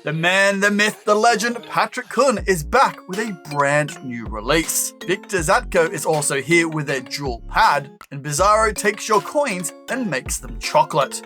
The man, the myth, the legend, Patrick Kun is back with a brand new release. Victor Zatko is also here with a jewel pad, and Bizzaro takes your coins and makes them chocolate.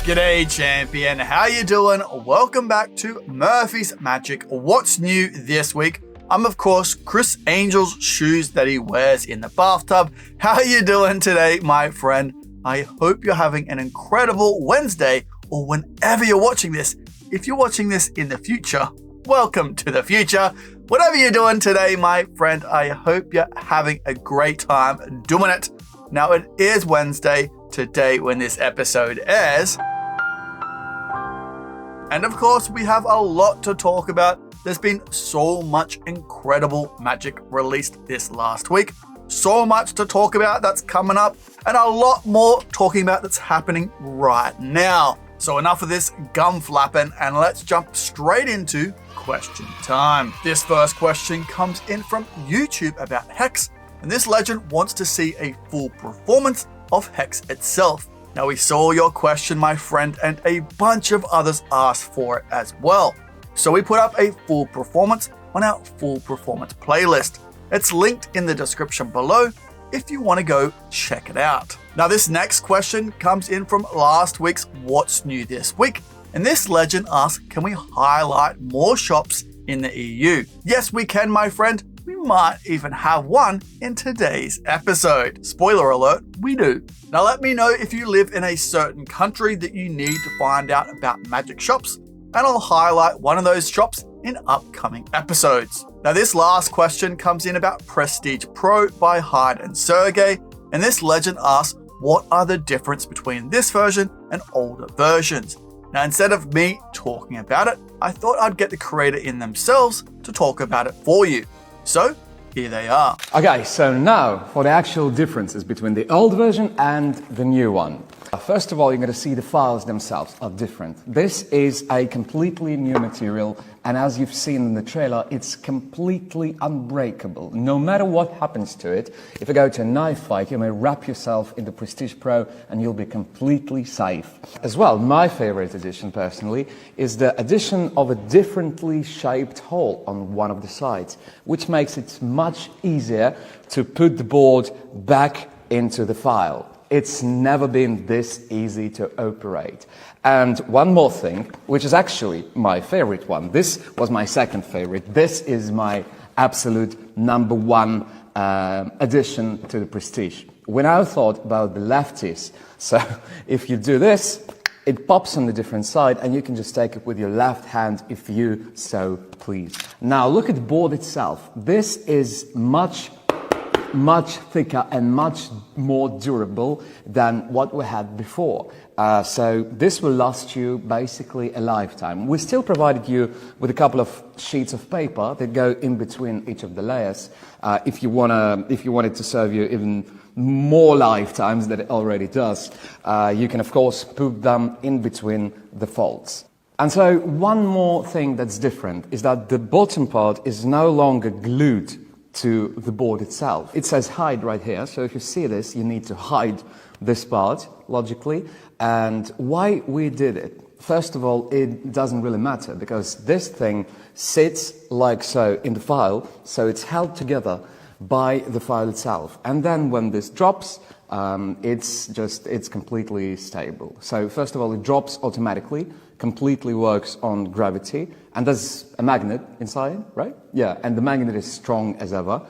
G'day champion, how you doing? Welcome back to Murphy's Magic. What's new this week? I'm of course Chris Angel's shoes that he wears in the bathtub. How you doing today, my friend? I hope you're having an incredible Wednesday, or whenever you're watching this. If you're watching this in the future, welcome to the future. Whatever you're doing today, my friend, I hope you're having a great time doing it. Now, it is Wednesday today when this episode airs. And of course, we have a lot to talk about. There's been so much incredible magic released this last week. So much to talk about that's coming up, and a lot more talking about that's happening right now. So enough of this gum flapping, and let's jump straight into question time. This first question comes in from YouTube about Hex, and this legend wants to see a full performance of Hex itself. Now, we saw your question, my friend, and a bunch of others asked for it as well. So we put up a full performance on our full performance playlist. It's linked in the description below if you want to go check it out. Now, this next question comes in from last week's What's New This Week, and this legend asks, can we highlight more shops in the EU? Yes, we can, my friend. We might even have one in today's episode. Spoiler alert, we do. Now, let me know if you live in a certain country that you need to find out about magic shops, and I'll highlight one of those shops in upcoming episodes. Now, this last question comes in about Prestige Pro by Hyde and Sergey, and this legend asks, what are the difference between this version and older versions? Now, instead of me talking about it, I thought I'd get the creator in themselves to talk about it for you. So, here they are. Okay, so now for the actual differences between the old version and the new one. First of all, you're going to see the files themselves are different. This is a completely new material, and as you've seen in the trailer, it's completely unbreakable. No matter what happens to it, if you go to a knife fight, you may wrap yourself in the Prestige Pro and you'll be completely safe. As well, my favorite addition personally is the addition of a differently shaped hole on one of the sides, which makes it much easier to put the board back into the file. It's never been this easy to operate. And one more thing, which is actually my favorite one. This was my second favorite. This is my absolute number one addition to the Prestige. When I thought about the lefties, so if you do this, it pops on the different side and you can just take it with your left hand if you so please. Now look at the board itself. This is much thicker and much more durable than what we had before. So this will last you basically a lifetime. We still provided you with a couple of sheets of paper that go in between each of the layers. If you want it to serve you even more lifetimes than it already does, you can of course put them in between the folds. And so one more thing that's different is that the bottom part is no longer glued to the board itself. It says hide right here, so if you see this, you need to hide this part, logically. And why we did it? First of all, it doesn't really matter, because this thing sits like so in the file, so it's held together by the file itself. And then when this drops, it's completely stable. So first of all, it drops automatically, completely works on gravity, and there's a magnet inside, right? Yeah, and the magnet is strong as ever,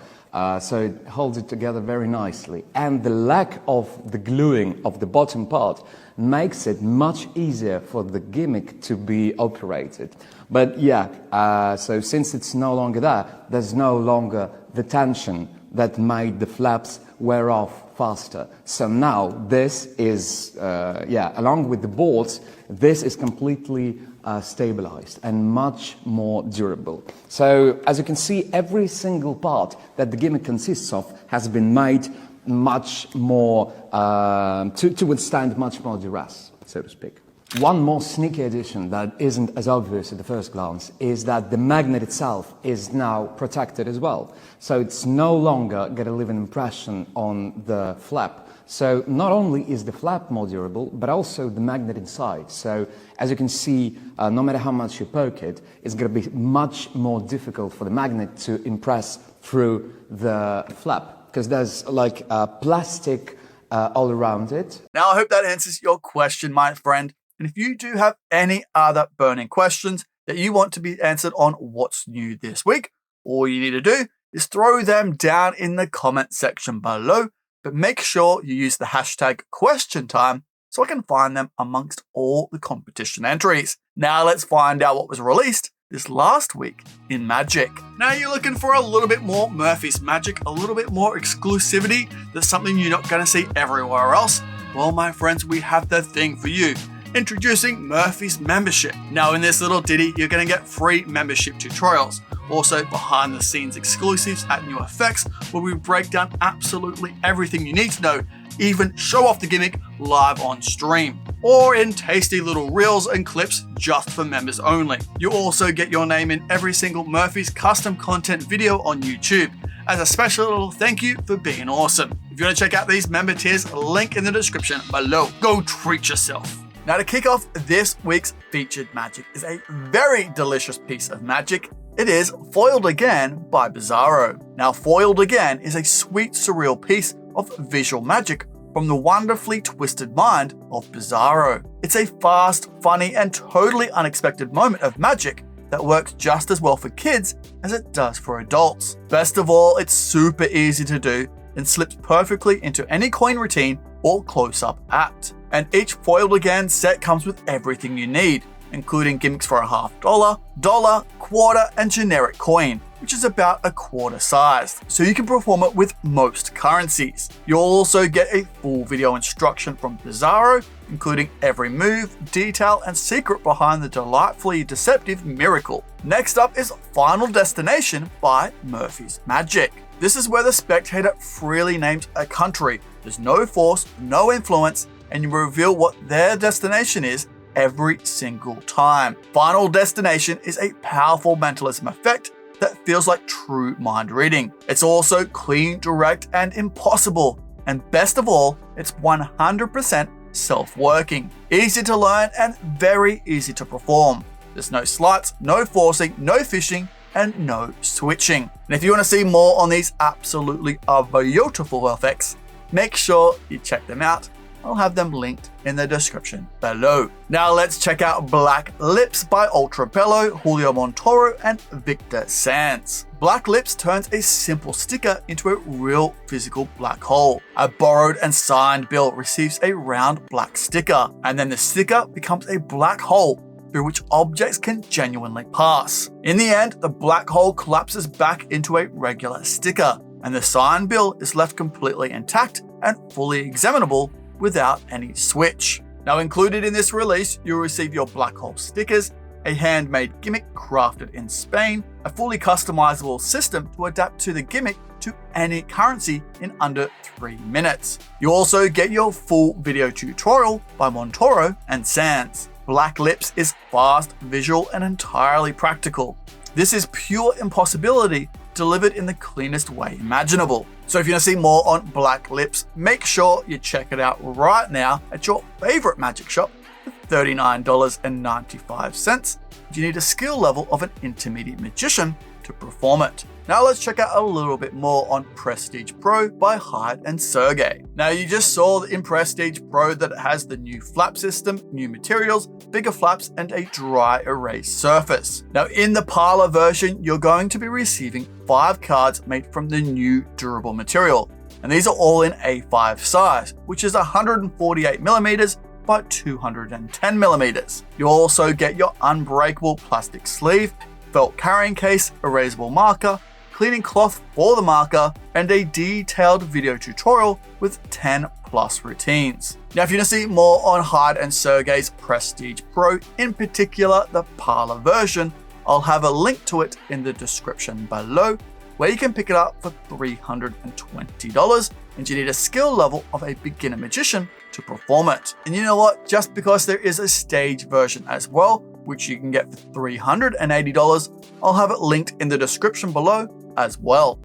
so it holds it together very nicely. And the lack of the gluing of the bottom part makes it much easier for the gimmick to be operated. But yeah, so since it's no longer there, there's no longer the tension that made the flaps wear off faster. So now this is, along with the boards, this is completely stabilized and much more durable. So as you can see, every single part that the gimmick consists of has been made much more, to withstand much more duress, so to speak. One more sneaky addition that isn't as obvious at the first glance is that the magnet itself is now protected as well. So it's no longer going to leave an impression on the flap. So not only is the flap more durable, but also the magnet inside. So as you can see, no matter how much you poke it, it's going to be much more difficult for the magnet to impress through the flap, because there's like plastic all around it. Now, I hope that answers your question, my friend. And if you do have any other burning questions that you want to be answered on what's new this week, all you need to do is throw them down in the comment section below, but make sure you use the hashtag #QuestionTime so I can find them amongst all the competition entries. Now let's find out what was released this last week in Magic. Now you're looking for a little bit more Murphy's Magic, a little bit more exclusivity. That's something you're not going to see everywhere else. Well, my friends, we have the thing for you. Introducing Murphy's Membership. Now in this little ditty, you're going to get free membership tutorials. Also behind the scenes exclusives at New Effects, where we break down absolutely everything you need to know, even show off the gimmick live on stream, or in tasty little reels and clips just for members only. You also get your name in every single Murphy's custom content video on YouTube, as a special little thank you for being awesome. If you want to check out these member tiers, link in the description below. Go treat yourself. Now to kick off this week's featured magic is a very delicious piece of magic. It is Foiled Again by Bizzaro. Now Foiled Again is a sweet surreal piece of visual magic from the wonderfully twisted mind of Bizzaro. It's a fast, funny, and totally unexpected moment of magic that works just as well for kids as it does for adults. Best of all, it's super easy to do and slips perfectly into any coin routine or close-up act. And each Foiled Again set comes with everything you need, including gimmicks for a $50, dollar, quarter, and generic coin, which is about a quarter sized, so you can perform it with most currencies. You'll also get a full video instruction from Bizzaro, including every move, detail, and secret behind the delightfully deceptive miracle. Next up is Final Destination by Murphy's Magic. This is where the spectator freely names a country. There's no force, no influence, and you reveal what their destination is every single time. Final Destination is a powerful mentalism effect that feels like true mind reading. It's also clean, direct, and impossible. And best of all, it's 100% self-working, easy to learn, and very easy to perform. There's no sleights, no forcing, no fishing, and no switching. And if you want to see more on these absolutely beautiful effects, make sure you check them out. I'll have them linked in the description below. Now let's check out Black Lips by Ultrabello, Julio Montoro, and Victor Sanz. Black Lips turns a simple sticker into a real physical black hole. A borrowed and signed bill receives a round black sticker, and then the sticker becomes a black hole through which objects can genuinely pass. In the end, the black hole collapses back into a regular sticker, and the signed bill is left completely intact and fully examinable without any switch. Now included in this release, you'll receive your black hole stickers, a handmade gimmick crafted in Spain, a fully customizable system to adapt to the gimmick to any currency in under 3 minutes. You also get your full video tutorial by Montoro and Sanz. Black Lips is fast, visual, and entirely practical. This is pure impossibility delivered in the cleanest way imaginable. So if you want to see more on Black Lips, make sure you check it out right now at your favorite magic shop for $39.95. You need a skill level of an intermediate magician to perform it. Now let's check out a little bit more on Prestige Pro by Hyde and Sergey. Now you just saw in Prestige Pro that it has the new flap system, new materials, bigger flaps, and a dry erase surface. Now in the parlor version, you're going to be receiving 5 cards made from the new durable material. And these are all in A5 size, which is 148mm by 210mm. You'll also get your unbreakable plastic sleeve, felt carrying case, erasable marker, cleaning cloth for the marker, and a detailed video tutorial with 10 plus routines. Now if you want to see more on Hyde and Sergey's Prestige Pro, in particular the parlor version, I'll have a link to it in the description below, where you can pick it up for $320, and you need a skill level of a beginner magician to perform it. And you know what? Just because there is a stage version as well, which you can get for $380, I'll have it linked in the description below as well.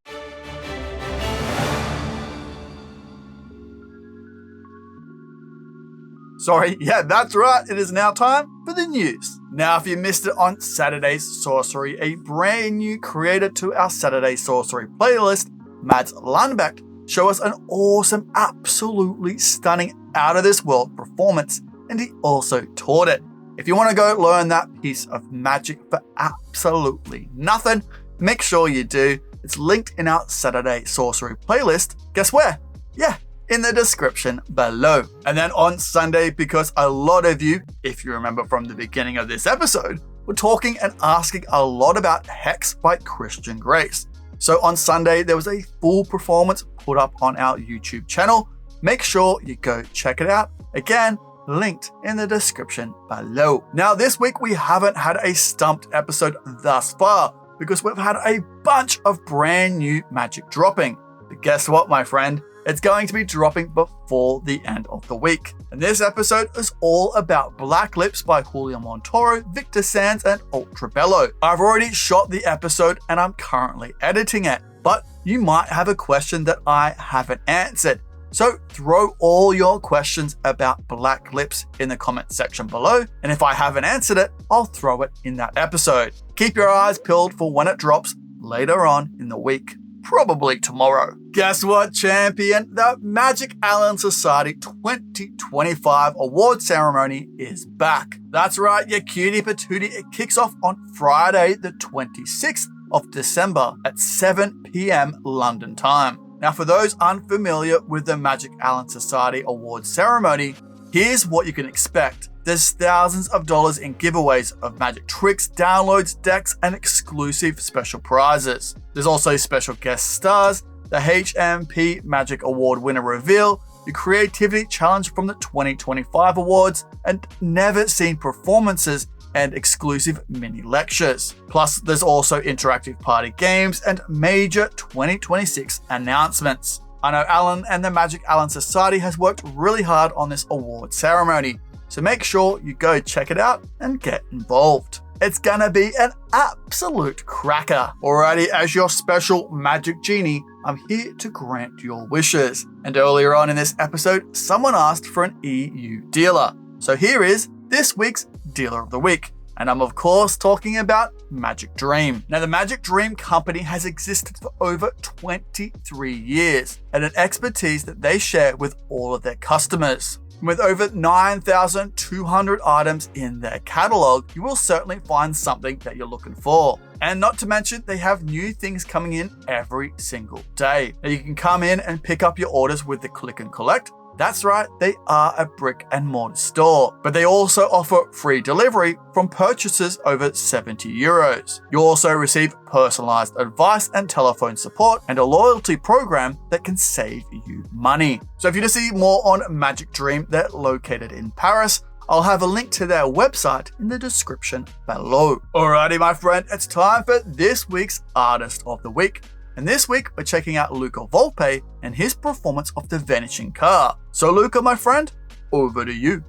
Sorry, yeah, that's right. It is now time for the news. Now, if you missed it on Saturday's Sorcery, a brand new creator to our Saturday Sorcery playlist, Mads Landbeck, show us an awesome, absolutely stunning, out-of-this-world performance, and he also taught it. If you want to go learn that piece of magic for absolutely nothing, make sure you do. It's linked in our Saturday Sorcery playlist. Guess where? Yeah, in the description below. And then on Sunday, because a lot of you, if you remember from the beginning of this episode, were talking and asking a lot about Hex by Christian Grace. So on Sunday, there was a full performance put up on our YouTube channel. Make sure you go check it out. Again, linked in the description below. Now, this week we haven't had a Stumped episode thus far because we've had a bunch of brand new magic dropping. But guess what, my friend? It's going to be dropping before the end of the week. And this episode is all about Black Lips by Julio Montoro, Victor Sanz, and Ultrabello. I've already shot the episode and I'm currently editing it, but you might have a question that I haven't answered. So throw all your questions about Black Lips in the comment section below, and if I haven't answered it, I'll throw it in that episode. Keep your eyes peeled for when it drops later on in the week. Probably tomorrow. Guess what, champion? The Magic Allen Society 2025 award ceremony is back. That's right, you cutie patootie. It kicks off on Friday, the 26th of December at 7 p.m. London time. Now, for those unfamiliar with the Magic Allen Society award ceremony, here's what you can expect. There's thousands of dollars in giveaways of magic tricks, downloads, decks, and exclusive special prizes. There's also special guest stars, the HMP Magic Award winner reveal, the Creativity Challenge from the 2025 awards, and never seen performances and exclusive mini lectures. Plus, there's also interactive party games and major 2026 announcements. I know Alon and the Magic Allen Society has worked really hard on this award ceremony, so make sure you go check it out and get involved. It's gonna be an absolute cracker. Alrighty, as your special magic genie, I'm here to grant your wishes. And earlier on in this episode, someone asked for an EU dealer. So here is this week's Dealer of the Week. And I'm of course talking about Magic Dream. Now, the Magic Dream company has existed for over 23 years and an expertise that they share with all of their customers. With over 9,200 items in their catalog, you will certainly find something that you're looking for. And not to mention, they have new things coming in every single day. Now, you can come in and pick up your orders with the click and collect. That's right, they are a brick and mortar store, but they also offer free delivery from purchases over 70 euros. You also receive personalized advice and telephone support and a loyalty program that can save you money. So if you want to see more on Magic Dream, they're located in Paris. I'll have a link to their website in the description below. Alrighty, my friend, it's time for this week's Artist of the Week. And this week, we're checking out Luca Vulpine and his performance of the Vanishing Car. So Luca, my friend, over to you.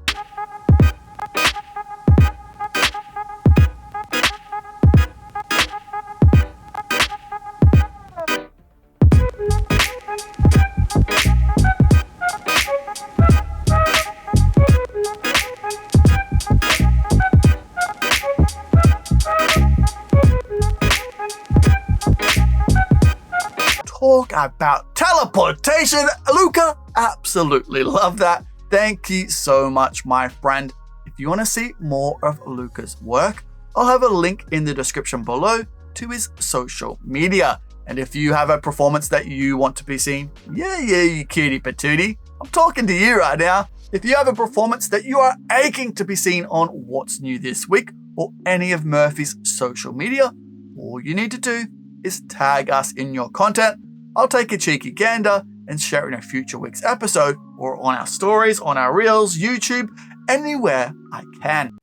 Talk about teleportation, Luca. Absolutely love that. Thank you so much, my friend. If you want to see more of Luca's work, I'll have a link in the description below to his social media. And if you have a performance that you want to be seen, you cutie patootie, I'm talking to you right now. If you have a performance that you are aching to be seen on What's New This Week or any of Murphy's social media, all you need to do is tag us in your content. I'll take a cheeky gander and share it in a future week's episode or on our stories, on our reels, YouTube, anywhere I can.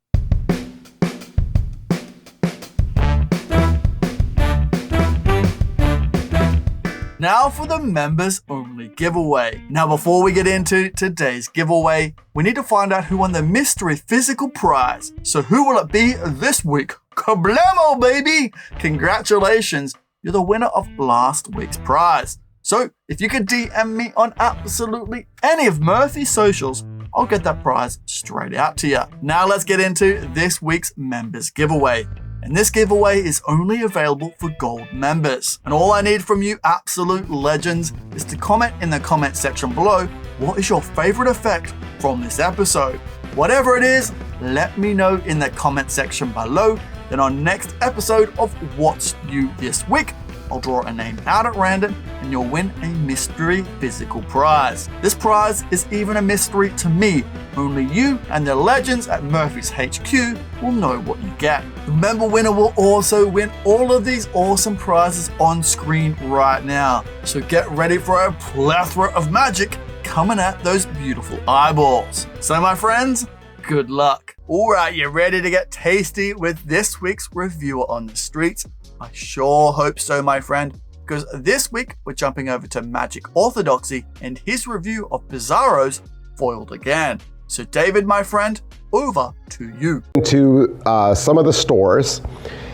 Now for the members only giveaway. Now before we get into today's giveaway, we need to find out who won the mystery physical prize. So who will it be this week? Kablamo, baby! Congratulations, you're the winner of last week's prize. So if you could DM me on absolutely any of Murphy's socials, I'll get that prize straight out to you. Now let's get into this week's members giveaway. And this giveaway is only available for gold members. And all I need from you absolute legends is to comment in the comment section below what is your favorite effect from this episode. Whatever it is, let me know in the comment section below. Then on next episode of What's New This Week, I'll draw a name out at random and you'll win a mystery physical prize. This prize is even a mystery to me. Only you and the legends at Murphy's HQ will know what you get. The member winner will also win all of these awesome prizes on screen right now. So get ready for a plethora of magic coming at those beautiful eyeballs. So my friends, good luck. Alright, you ready to get tasty with this week's reviewer on the streets? I sure hope so, my friend, because this week we're jumping over to Magic Orthodoxy and his review of Bizzaro's Foiled Again. So David, my friend, over to you. To some of the stores,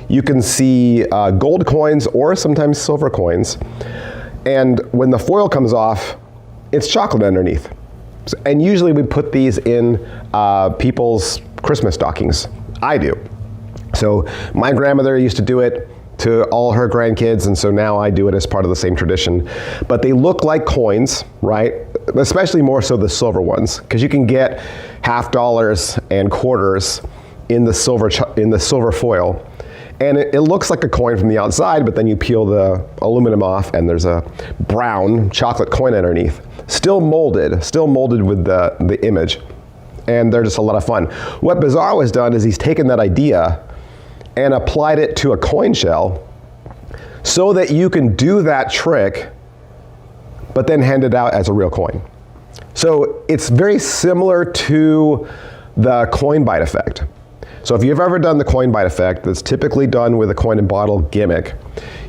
you can see gold coins or sometimes silver coins. And when the foil comes off, it's chocolate underneath. And usually we put these in people's Christmas stockings. I do. So my grandmother used to do it to all her grandkids, and so now I do it as part of the same tradition. But they look like coins, right? Especially more so the silver ones, because you can get half dollars and quarters in the silver foil. And it looks like a coin from the outside, but then you peel the aluminum off and there's a brown chocolate coin underneath. Still molded with the image. And they're just a lot of fun. What Bizzaro has done is he's taken that idea and applied it to a coin shell so that you can do that trick, but then hand it out as a real coin. So it's very similar to the coin bite effect. So if you've ever done the coin bite effect, that's typically done with a coin and bottle gimmick,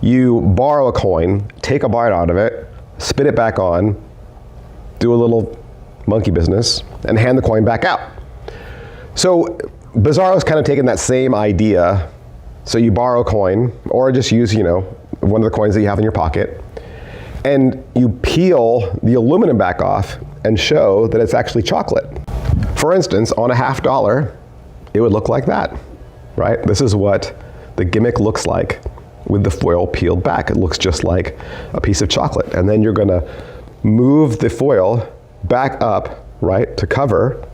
you borrow a coin, take a bite out of it, spit it back on, do a little monkey business, and hand the coin back out. So Bizzaro's kind of taken that same idea. So you borrow a coin, or just use, one of the coins that you have in your pocket, and you peel the aluminum back off and show that it's actually chocolate. For instance, on a $50, it would look like that, right? This is what the gimmick looks like with the foil peeled back. It looks just like a piece of chocolate. And then you're gonna move the foil back up, right, to cover,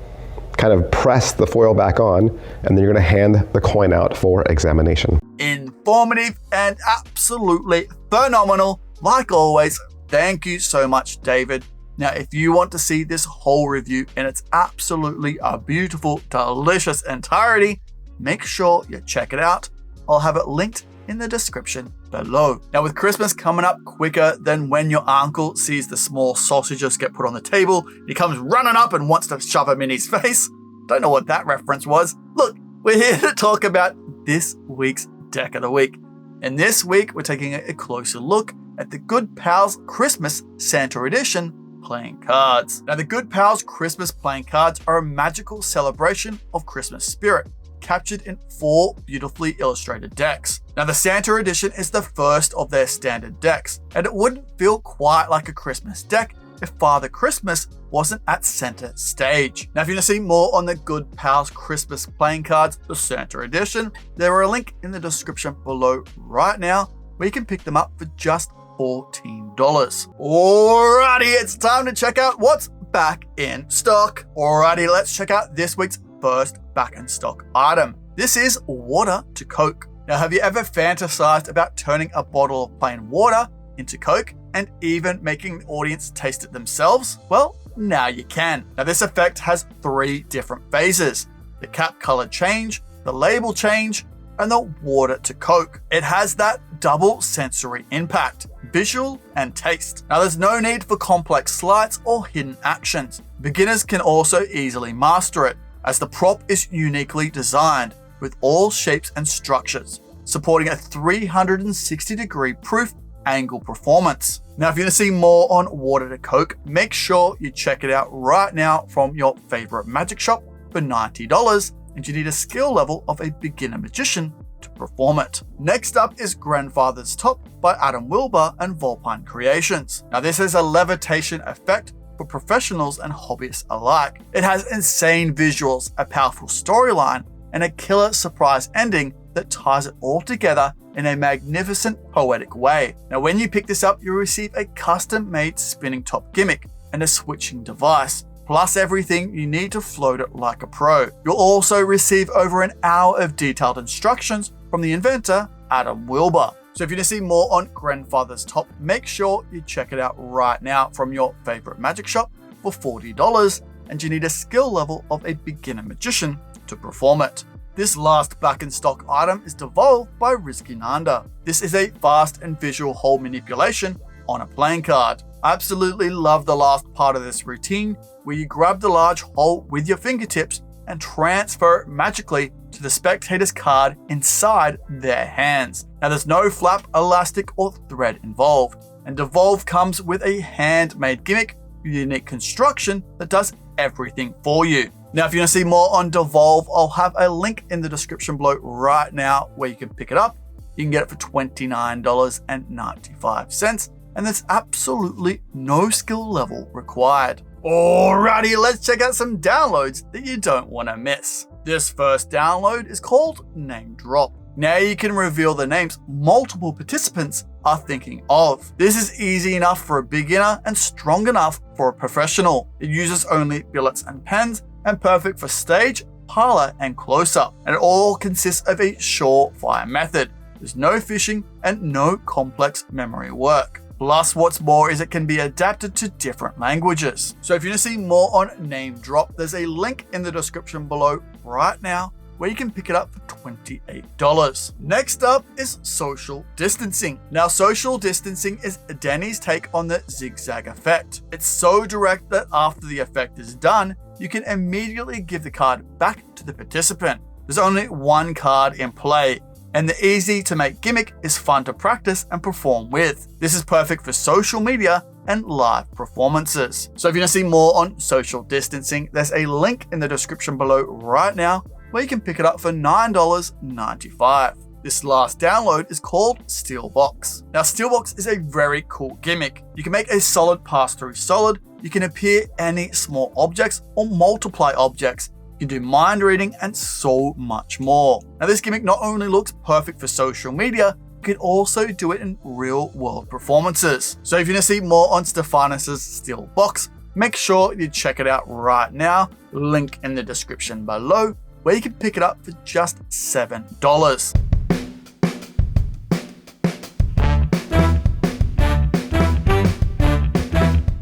kind of press the foil back on, and then you're gonna hand the coin out for examination. Informative and absolutely phenomenal. Like always, thank you so much, David. Now, if you want to see this whole review in its absolutely beautiful, delicious entirety, make sure you check it out. I'll have it linked in the description below. Now, with Christmas coming up quicker than when your uncle sees the small sausages get put on the table, he comes running up and wants to shove them in his face. Don't know what that reference was. Look, we're here to talk about this week's Deck of the Week. And this week, we're taking a closer look at the Good Pals Christmas Santa Edition playing cards. Now, the Good Pals Christmas playing cards are a magical celebration of Christmas spirit, captured in 4 beautifully illustrated decks. Now, the Santa Edition is the first of their standard decks, and it wouldn't feel quite like a Christmas deck if Father Christmas wasn't at center stage. Now, if you want to see more on the Good Pals Christmas playing cards, the Santa Edition, there are a link in the description below right now where you can pick them up for just $14. Alrighty, it's time to check out what's back in stock. Alrighty, let's check out this week's first back in stock item. This is water to Coke. Now, have you ever fantasized about turning a bottle of plain water into Coke and even making the audience taste it themselves? Well, now you can. Now, this effect has 3 different phases: the cap color change, the label change, and the water to Coke. It has that double sensory impact, visual and taste. Now, there's no need for complex sleights or hidden actions. Beginners can also easily master it, as the prop is uniquely designed with all shapes and structures, supporting a 360-degree proof angle performance. Now, if you want to see more on water to Coke, make sure you check it out right now from your favorite magic shop for $90, and you need a skill level of a beginner magician to perform it. Next up is Grandfather's Top by Wilber and Vulpine Creations. Now, this is a levitation effect for professionals and hobbyists alike. It has insane visuals, a powerful storyline, and a killer surprise ending that ties it all together in a magnificent poetic way. Now when you pick this up, you'll receive a custom-made spinning top gimmick and a switching device, plus everything you need to float it like a pro. You'll also receive over an hour of detailed instructions from the inventor, Adam Wilber. So if you want to see more on Grandfather's Top, make sure you check it out right now from your favorite magic shop for $40, and you need a skill level of a beginner magician to perform it. This last back in stock item is Devolve by Rizki Nanda. This is a fast and visual hole manipulation on a playing card. I absolutely love the last part of this routine, where you grab the large hole with your fingertips and transfer it magically to the spectator's card inside their hands. Now there's no flap, elastic, or thread involved, and Devolve comes with a handmade gimmick with a unique construction that does everything for you. Now if you want to see more on Devolve, I'll have a link in the description below right now where you can pick it up. You can get it for $29.95, and there's absolutely no skill level required. Alrighty, let's check out some downloads that you don't want to miss. This first download is called Name Drop. Now you can reveal the names multiple participants are thinking of. This is easy enough for a beginner and strong enough for a professional. It uses only billets and pens, and perfect for stage, parlor, and close-up. And it all consists of a surefire method. There's no fishing and no complex memory work. Plus, what's more is it can be adapted to different languages. So if you want to see more on Name Drop, there's a link in the description below right now where you can pick it up for $28. Next up is social distancing. Now, social distancing is Danny's take on the zigzag effect. It's so direct that after the effect is done, you can immediately give the card back to the participant. There's only one card in play, and the easy to make gimmick is fun to practice and perform with. This is perfect for social media and live performances. So if you want to see more on social distancing, there's a link in the description below right now where you can pick it up for $9.95. This last download is called Steelbox. Now Steelbox is a very cool gimmick. You can make a solid pass through solid, you can appear any small objects or multiply objects, you can do mind reading and so much more. Now this gimmick not only looks perfect for social media, you can also do it in real world performances. So if you want to see more on Stefanus's Steelbox, make sure you check it out right now. Link in the description below where you can pick it up for just $7.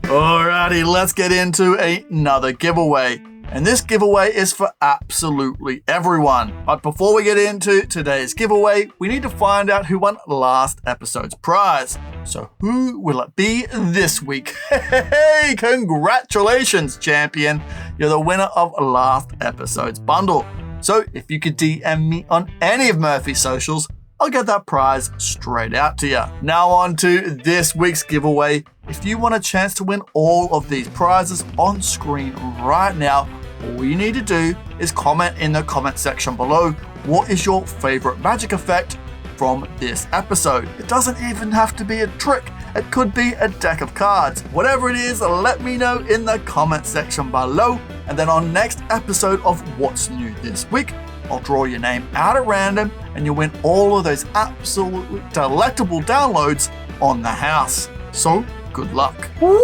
Alrighty, let's get into another giveaway. And this giveaway is for absolutely everyone. But before we get into today's giveaway, we need to find out who won last episode's prize. So who will it be this week? Hey, congratulations, champion. You're the winner of last episode's bundle. So if you could DM me on any of Murphy's socials, I'll get that prize straight out to you. Now on to this week's giveaway. If you want a chance to win all of these prizes on screen right now, all you need to do is comment in the comment section below what is your favorite magic effect from this episode. It doesn't even have to be a trick. It could be a deck of cards. Whatever it is, let me know in the comment section below. And then on next episode of What's New This Week, I'll draw your name out at random and you'll win all of those absolutely delectable downloads on the house. So, good luck. Woo,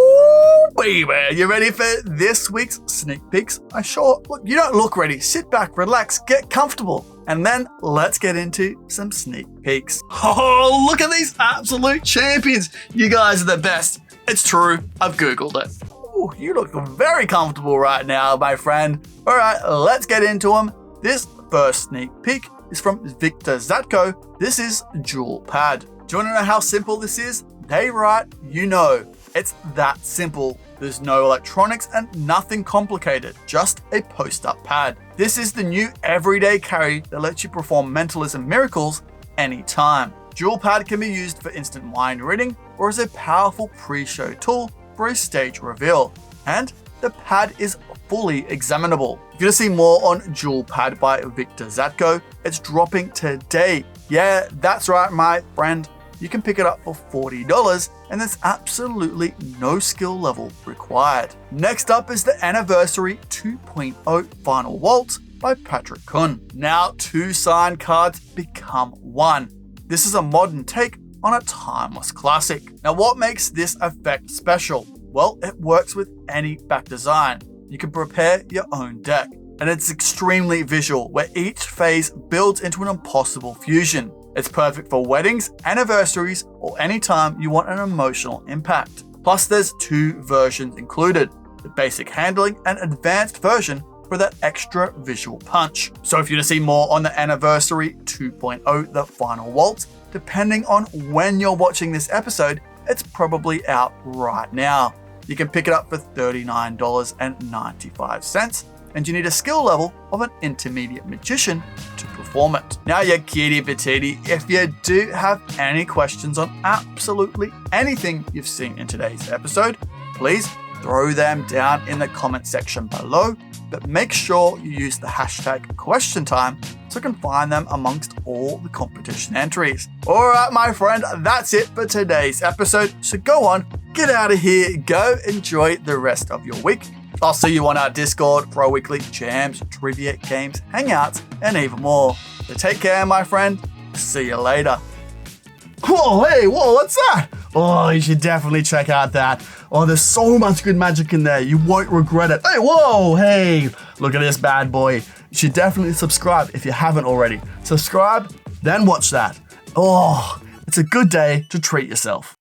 baby. You ready for this week's sneak peeks? Look, you don't look ready. Sit back, relax, get comfortable. And then let's get into some sneak peeks. Oh, look at these absolute champions. You guys are the best. It's true. I've Googled it. Ooh, you look very comfortable right now, my friend. All right, let's get into them. This first sneak peek is from Victor Zatko. This is Jewel Pad. Do you want to know how simple this is? They write, you know. It's that simple. There's no electronics and nothing complicated, just a post-up pad. This is the new everyday carry that lets you perform mentalism miracles anytime. Jewel Pad can be used for instant mind reading or as a powerful pre-show tool for a stage reveal. And the pad is fully examinable. If you want to see more on Jewel Pad by Victor Zatko, it's dropping today. Yeah, that's right, my friend. you can pick it up for $40 and there's absolutely no skill level required. Next up is the Anniversary 2.0 Final Waltz by Patrick Kuhn. Now 2 signed cards become 1. This is a modern take on a timeless classic. Now what makes this effect special? Well, it works with any back design. You can prepare your own deck. And it's extremely visual, where each phase builds into an impossible fusion. It's perfect for weddings, anniversaries, or any time you want an emotional impact. Plus there's 2 versions included, the basic handling and advanced version for that extra visual punch. So if you want to see more on the Anniversary 2.0 The Final Waltz, depending on when you're watching this episode, it's probably out right now. You can pick it up for $39.95, and you need a skill level of an intermediate magician to perform it. Now you kitty patiti, if you do have any questions on absolutely anything you've seen in today's episode, please throw them down in the comment section below, but make sure you use the hashtag #QuestionTime so I can find them amongst all the competition entries. Alright my friend, that's it for today's episode, so go on, get out of here, go enjoy the rest of your week. I'll see you on our Discord for our weekly jams, trivia, games, hangouts, and even more. So take care, my friend. See you later. Whoa, hey, whoa, what's that? Oh, you should definitely check out that. Oh, there's so much good magic in there. You won't regret it. Hey, whoa, hey, look at this bad boy. You should definitely subscribe if you haven't already. Subscribe, then watch that. Oh, it's a good day to treat yourself.